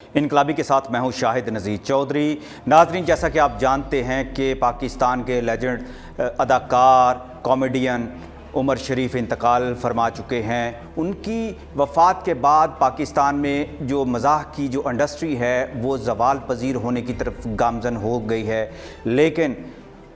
انقلابی کے ساتھ میں ہوں شاہد نذیر چودھری۔ ناظرین، جیسا کہ آپ جانتے ہیں کہ پاکستان کے لیجنڈ اداکار کامیڈین عمر شریف انتقال فرما چکے ہیں۔ ان کی وفات کے بعد پاکستان میں جو مزاح کی جو انڈسٹری ہے وہ زوال پذیر ہونے کی طرف گامزن ہو گئی ہے، لیکن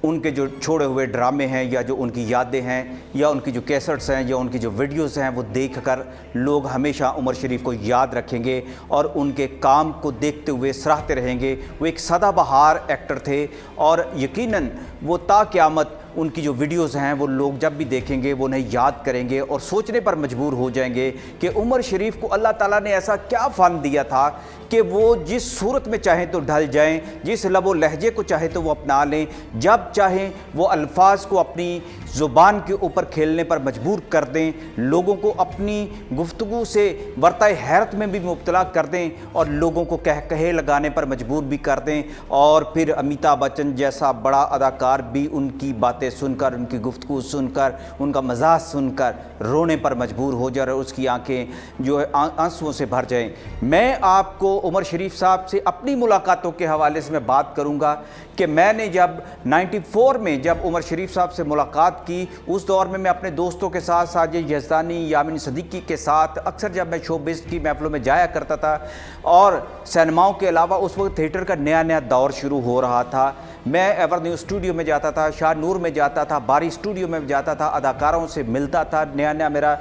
ان کے جو چھوڑے ہوئے ڈرامے ہیں یا جو ان کی یادیں ہیں یا ان کی جو کیسٹس ہیں یا ان کی جو ویڈیوز ہیں وہ دیکھ کر لوگ ہمیشہ عمر شریف کو یاد رکھیں گے اور ان کے کام کو دیکھتے ہوئے سراہتے رہیں گے۔ وہ ایک سدا بہار ایکٹر تھے اور یقیناً وہ تا قیامت ان کی جو ویڈیوز ہیں وہ لوگ جب بھی دیکھیں گے وہ انہیں یاد کریں گے اور سوچنے پر مجبور ہو جائیں گے کہ عمر شریف کو اللہ تعالیٰ نے ایسا کیا فن دیا تھا کہ وہ جس صورت میں چاہیں تو ڈھل جائیں، جس لب و لہجے کو چاہے تو وہ اپنا لیں، جب چاہیں وہ الفاظ کو اپنی زبان کے اوپر کھیلنے پر مجبور کر دیں، لوگوں کو اپنی گفتگو سے ورطہ حیرت میں بھی مبتلا کر دیں اور لوگوں کو کہے لگانے پر مجبور بھی کر دیں، اور پھر امیتابھ بچن جیسا بڑا اداکار بھی ان کی باتیں سن کر، ان کی گفتگو سن کر، ان کا مزاح سن کر رونے پر مجبور ہو جائے اور اس کی آنکھیں جو ہے آنسوؤں سے بھر جائیں۔ میں آپ کو عمر شریف صاحب سے اپنی ملاقاتوں کے حوالے سے میں بات کروں گا کہ میں نے جب 94 میں جب عمر شریف صاحب سے ملاقات کی، اس دور میں اپنے دوستوں کے ساتھ ساجد یزدانی، یامین صدیقی کے ساتھ اکثر جب میں شوبز کی محفلوں میں جایا کرتا تھا، اور سینماؤں کے علاوہ اس وقت تھیٹر کا نیا دور شروع ہو رہا تھا۔ میں ایور نیو اسٹوڈیو میں جاتا تھا، شاہ نور میں جاتا تھا، باری اسٹوڈیو میں جاتا تھا، اداکاروں سے ملتا تھا۔ نیا میرا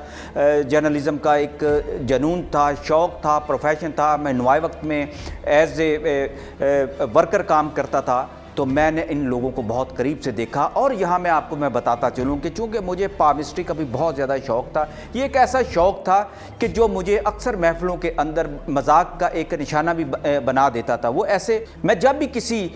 جرنلزم کا ایک جنون تھا، شوق تھا، پروفیشن تھا۔ میں نوائے وقت میں ایز اے ورکر کام کرتا تھا، تو میں نے ان لوگوں کو بہت قریب سے دیکھا۔ اور یہاں میں بتاتا چلوں کہ چونکہ مجھے پامسٹری کا بھی بہت زیادہ شوق تھا، یہ ایک ایسا شوق تھا کہ جو مجھے اکثر محفلوں کے اندر مذاق کا ایک نشانہ بھی بنا دیتا تھا۔ وہ ایسے میں جب بھی کسی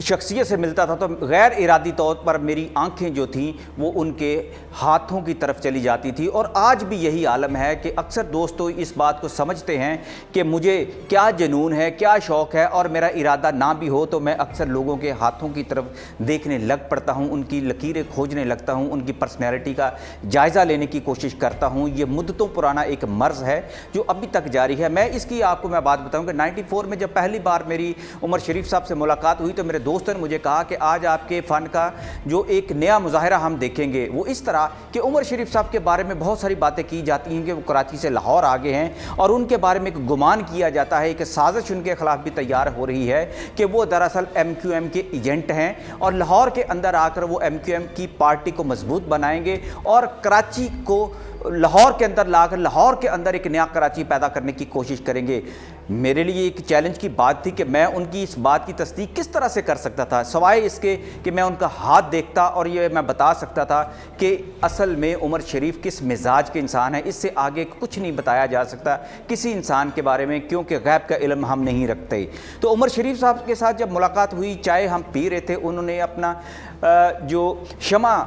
شخصیت سے ملتا تھا تو غیر ارادی طور پر میری آنکھیں جو تھیں وہ ان کے ہاتھوں کی طرف چلی جاتی تھی، اور آج بھی یہی عالم ہے کہ اکثر دوستوں اس بات کو سمجھتے ہیں کہ مجھے کیا جنون ہے، کیا شوق ہے، اور میرا ارادہ نہ بھی ہو تو میں اکثر لوگوں کے ہاتھوں کی طرف دیکھنے لگ پڑتا ہوں، ان کی لکیریں کھوجنے لگتا ہوں، ان کی پرسنالٹی کا جائزہ لینے کی کوشش کرتا ہوں۔ یہ مدتوں پرانا ایک مرض ہے جو ابھی تک جاری ہے۔ میں اس کی آپ کو بات بتاؤں کہ 94 میں جب پہلی بار میری عمر شریف صاحب سے ملاقات ہوئی تو میرے دوستوں نے مجھے کہا کہ آج آپ کے فن کا جو ایک نیا مظاہرہ ہم دیکھیں گے وہ اس طرح کہ عمر شریف صاحب کے بارے میں بہت ساری باتیں کی جاتی ہیں کہ وہ کراچی سے لاہور آگے ہیں، اور ان کے بارے میں ایک گمان کیا جاتا ہے کہ سازش ان کے خلاف بھی تیار ہو رہی ہے کہ وہ دراصل ایم کیو ایم کے ایجنٹ ہیں اور لاہور کے اندر آ کر وہ ایم کیو ایم کی پارٹی کو مضبوط بنائیں گے اور کراچی کو لاہور کے اندر لا کر لاہور کے اندر ایک نیا کراچی پیدا کرنے کی کوشش کریں گے۔ میرے لیے ایک چیلنج کی بات تھی کہ میں ان کی اس بات کی تصدیق کس طرح سے کر سکتا تھا، سوائے اس کے کہ میں ان کا ہاتھ دیکھتا اور یہ میں بتا سکتا تھا کہ اصل میں عمر شریف کس مزاج کے انسان ہے۔ اس سے آگے کچھ نہیں بتایا جا سکتا کسی انسان کے بارے میں، کیونکہ غیب کا علم ہم نہیں رکھتے۔ تو عمر شریف صاحب کے ساتھ جب ملاقات ہوئی، چائے ہم پی رہے تھے، انہوں نے اپنا جو شمع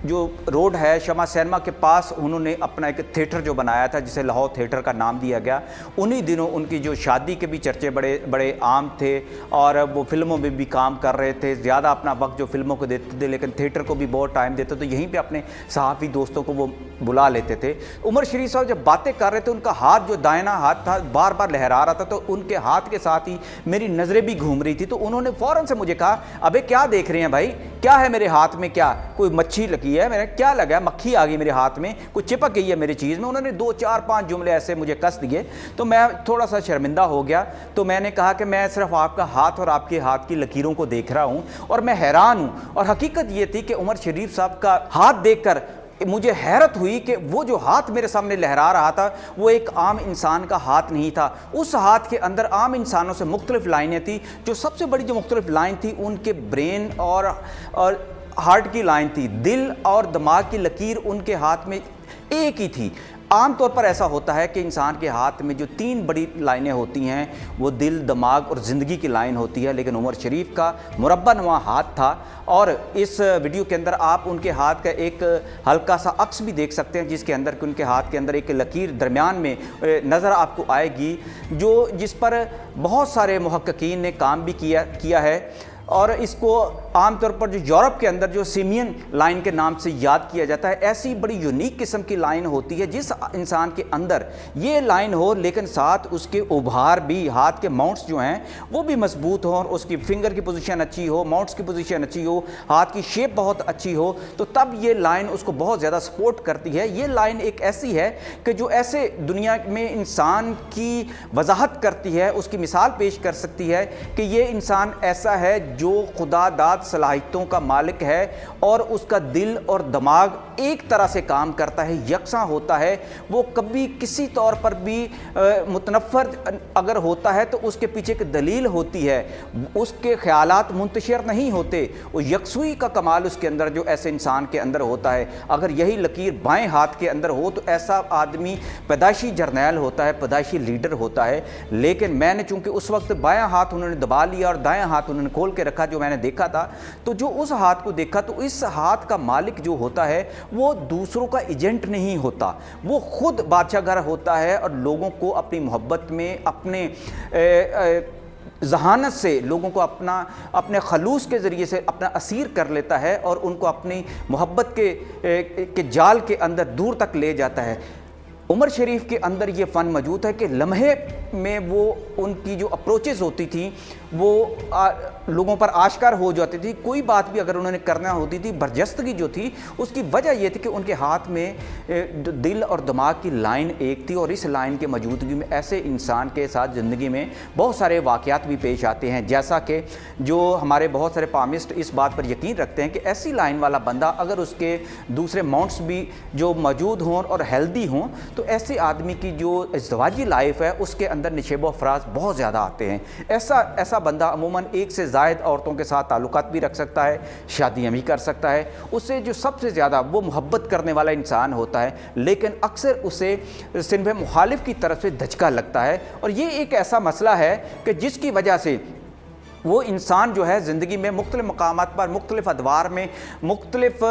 جو روڈ ہے شمع سینما کے پاس انہوں نے اپنا ایک تھیٹر جو بنایا تھا جسے لاہور تھیٹر کا نام دیا گیا۔ انہی دنوں ان کی جو شادی کے بھی چرچے بڑے عام تھے اور وہ فلموں میں بھی کام کر رہے تھے، زیادہ اپنا وقت جو فلموں کو دیتے تھے لیکن تھیٹر کو بھی بہت ٹائم دیتے تو یہیں پہ اپنے صحافی دوستوں کو وہ بلا لیتے تھے۔ عمر شریف صاحب جب باتیں کر رہے تھے ان کا ہاتھ جو دائنا ہاتھ تھا بار بار لہرا رہا تھا، تو ان کے ہاتھ کے ساتھ ہی میری نظریں بھی گھوم رہی تھی، تو انہوں نے فوراً سے مجھے کہا، ابے کیا دیکھ رہے ہیں بھائی، کیا ہے میرے ہاتھ میں، کیا کوئی مچھی لگی ہے، میرا کیا لگا ہے، مکھی آ گئی میرے ہاتھ میں، کوئی چپک گئی ہے میری چیز میں۔ انہوں نے 2 4 5 جملے ایسے مجھے کس دیے تو میں تھوڑا سا شرمندہ ہو گیا، تو میں نے کہا کہ میں صرف آپ کا ہاتھ اور آپ کے ہاتھ کی لکیروں کو دیکھ رہا ہوں اور میں حیران ہوں۔ اور حقیقت یہ تھی کہ عمر شریف صاحب کا ہاتھ دیکھ کر مجھے حیرت ہوئی کہ وہ جو ہاتھ میرے سامنے لہرا رہا تھا وہ ایک عام انسان کا ہاتھ نہیں تھا، اس ہاتھ کے اندر عام انسانوں سے مختلف لائنیں تھیں۔ جو سب سے بڑی جو مختلف لائن تھی ان کے برین اور ہارٹ کی لائن تھی، دل اور دماغ کی لکیر ان کے ہاتھ میں ایک ہی تھی۔ عام طور پر ایسا ہوتا ہے کہ انسان کے ہاتھ میں جو 3 بڑی لائنیں ہوتی ہیں وہ دل، دماغ اور زندگی کی لائن ہوتی ہے، لیکن عمر شریف کا مربع نما ہاتھ تھا۔ اور اس ویڈیو کے اندر آپ ان کے ہاتھ کا ایک ہلکا سا عکس بھی دیکھ سکتے ہیں جس کے اندر کہ ان کے ہاتھ کے اندر ایک لکیر درمیان میں نظر آپ کو آئے گی، جس پر بہت سارے محققین نے کام بھی کیا ہے، اور اس کو عام طور پر جو یورپ کے اندر جو سیمین لائن کے نام سے یاد کیا جاتا ہے، ایسی بڑی یونیک قسم کی لائن ہوتی ہے جس انسان کے اندر یہ لائن ہو لیکن ساتھ اس کے ابھار بھی، ہاتھ کے ماؤنٹس جو ہیں وہ بھی مضبوط ہوں اور اس کی فنگر کی پوزیشن اچھی ہو، ماؤنٹس کی پوزیشن اچھی ہو، ہاتھ کی شیپ بہت اچھی ہو، تو تب یہ لائن اس کو بہت زیادہ سپورٹ کرتی ہے۔ یہ لائن ایک ایسی ہے کہ جو ایسے دنیا میں انسان کی وضاحت کرتی ہے، اس کی مثال پیش کر سکتی ہے کہ یہ انسان ایسا ہے جو خدا داد صلاحیتوں کا مالک ہے اور اس کا دل اور دماغ ایک طرح سے کام کرتا ہے، یکساں ہوتا ہے۔ وہ کبھی کسی طور پر بھی متنفر اگر ہوتا ہے تو اس کے پیچھے ایک دلیل ہوتی ہے، اس کے خیالات منتشر نہیں ہوتے، وہ یکسوئی کا کمال اس کے اندر جو ایسے انسان کے اندر ہوتا ہے۔ اگر یہی لکیر بائیں ہاتھ کے اندر ہو تو ایسا آدمی پیدائشی جرنیل ہوتا ہے، پیدائشی لیڈر ہوتا ہے۔ لیکن میں نے چونکہ اس وقت بائیں ہاتھ انہوں نے دبا لیا اور دائیں ہاتھ انہوں نے کھول کے رکھا جو میں نے دیکھا تھا، تو جو اس ہاتھ کو دیکھا تو اس ہاتھ کا مالک جو ہوتا ہے وہ دوسروں کا ایجنٹ نہیں ہوتا، وہ خود بادشاہ گھر ہوتا ہے اور لوگوں کو اپنی محبت میں، اپنے ذہانت سے لوگوں کو اپنے خلوص کے ذریعے سے اپنا اسیر کر لیتا ہے اور ان کو اپنی محبت کے جال کے اندر دور تک لے جاتا ہے۔ عمر شریف کے اندر یہ فن موجود ہے کہ لمحے میں وہ ان کی جو اپروچز ہوتی تھیں وہ لوگوں پر آشکار ہو جاتی تھی۔ کوئی بات بھی اگر انہوں نے کرنا ہوتی تھی، برجستگی جو تھی اس کی وجہ یہ تھی کہ ان کے ہاتھ میں دل اور دماغ کی لائن ایک تھی، اور اس لائن کے موجودگی میں ایسے انسان کے ساتھ زندگی میں بہت سارے واقعات بھی پیش آتے ہیں، جیسا کہ جو ہمارے بہت سارے پامسٹ اس بات پر یقین رکھتے ہیں کہ ایسی لائن والا بندہ اگر اس کے دوسرے ماؤنٹس بھی جو موجود ہوں اور ہیلدی ہوں تو ایسے آدمی کی جو ازدواجی لائف ہے اس کے اندر نشیب و افراز بہت زیادہ آتے ہیں۔ ایسا بندہ عموماً ایک سے زائد عورتوں کے ساتھ تعلقات بھی رکھ سکتا ہے، شادیاں بھی کر سکتا ہے، اس سے جو سب سے زیادہ وہ محبت کرنے والا انسان ہوتا ہے، لیکن اکثر اسے صنف مخالف کی طرف سے دھچکا لگتا ہے، اور یہ ایک ایسا مسئلہ ہے کہ جس کی وجہ سے وہ انسان جو ہے زندگی میں مختلف مقامات پر، مختلف ادوار میں، مختلف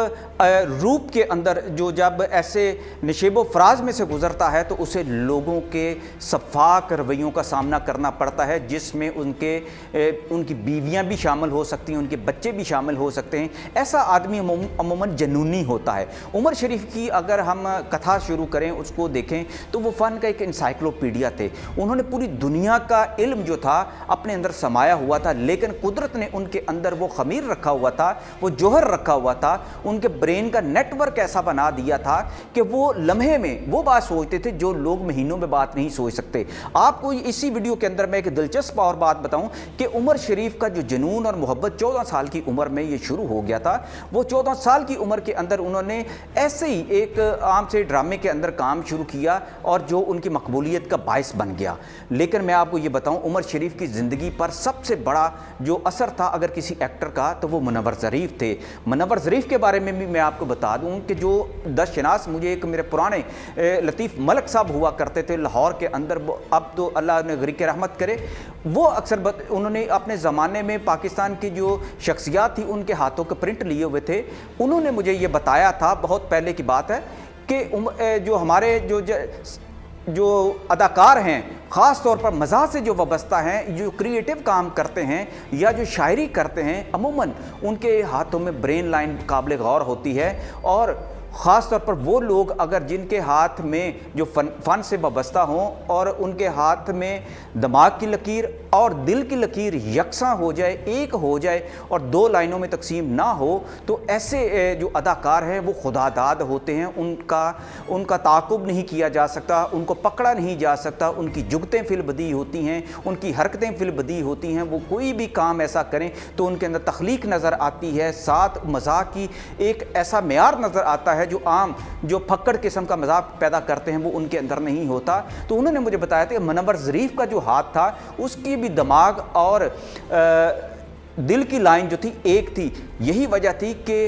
روپ کے اندر جو جب ایسے نشیب و فراز میں سے گزرتا ہے تو اسے لوگوں کے شفاق رویوں کا سامنا کرنا پڑتا ہے، جس میں ان کی بیویاں بھی شامل ہو سکتی ہیں، ان کے بچے بھی شامل ہو سکتے ہیں۔ ایسا آدمی عموماً جنونی ہوتا ہے۔ عمر شریف کی اگر ہم کتھا شروع کریں، اس کو دیکھیں تو وہ فن کا ایک انسائکلوپیڈیا تھے۔ انہوں نے پوری دنیا کا علم جو تھا اپنے اندر سمایا ہوا تھا، لیکن قدرت نے ان کے اندر وہ خمیر رکھا ہوا تھا، وہ جوہر رکھا ہوا تھا، ان کے برین کا نیٹ ورک ایسا بنا دیا تھا کہ وہ لمحے میں وہ بات سوچتے تھے جو لوگ مہینوں میں بات نہیں سوچ سکتے۔ آپ کو اسی ویڈیو کے اندر میں ایک دلچسپ اور بات بتاؤں کہ عمر شریف کا جو جنون اور محبت 14 سال کی عمر میں یہ شروع ہو گیا تھا۔ وہ 14 سال کی عمر کے اندر انہوں نے ایسے ہی ایک عام سے ڈرامے کے اندر کام شروع کیا اور جو ان کی مقبولیت کا باعث بن گیا۔ لیکن میں آپ کو یہ بتاؤں، عمر شریف کی زندگی پر سب سے بڑا جو اثر تھا اگر کسی ایکٹر کا تو وہ منور ظریف تھے۔ منور ظریف کے بارے میں بھی میں آپ کو بتا دوں کہ جو دس شناس مجھے ایک میرے پرانے لطیف ملک صاحب ہوا کرتے تھے لاہور کے اندر، اب تو اللہ نے غریق رحمت کرے، وہ اکثر انہوں نے اپنے زمانے میں پاکستان کی جو شخصیات تھی ان کے ہاتھوں کے پرنٹ لیے ہوئے تھے۔ انہوں نے مجھے یہ بتایا تھا، بہت پہلے کی بات ہے، کہ جو ہمارے جو اداکار ہیں خاص طور پر مزاح سے جو وابستہ ہیں، جو کریٹیو کام کرتے ہیں یا جو شاعری کرتے ہیں، عموماً ان کے ہاتھوں میں برین لائن قابل غور ہوتی ہے، اور خاص طور پر وہ لوگ اگر جن کے ہاتھ میں جو فن سے وابستہ ہوں اور ان کے ہاتھ میں دماغ کی لکیر اور دل کی لکیر یکساں ہو جائے، ایک ہو جائے اور دو لائنوں میں تقسیم نہ ہو، تو ایسے جو اداکار ہیں وہ خدا داد ہوتے ہیں۔ ان کا تعاقب نہیں کیا جا سکتا، ان کو پکڑا نہیں جا سکتا، ان کی جگتیں فی البدیہہ ہوتی ہیں، ان کی حرکتیں فی البدیہہ ہوتی ہیں۔ وہ کوئی بھی کام ایسا کریں تو ان کے اندر تخلیق نظر آتی ہے، ساتھ مزاح کی ایک ایسا معیار نظر آتا ہے جو عام جو پھکڑ قسم کا مذاق پیدا کرتے ہیں وہ ان کے اندر نہیں ہوتا۔ تو انہوں نے مجھے بتایا تھا کہ منور ظریف کا جو ہاتھ تھا اس کی بھی دماغ اور دل کی لائن جو تھی ایک تھی۔ یہی وجہ تھی کہ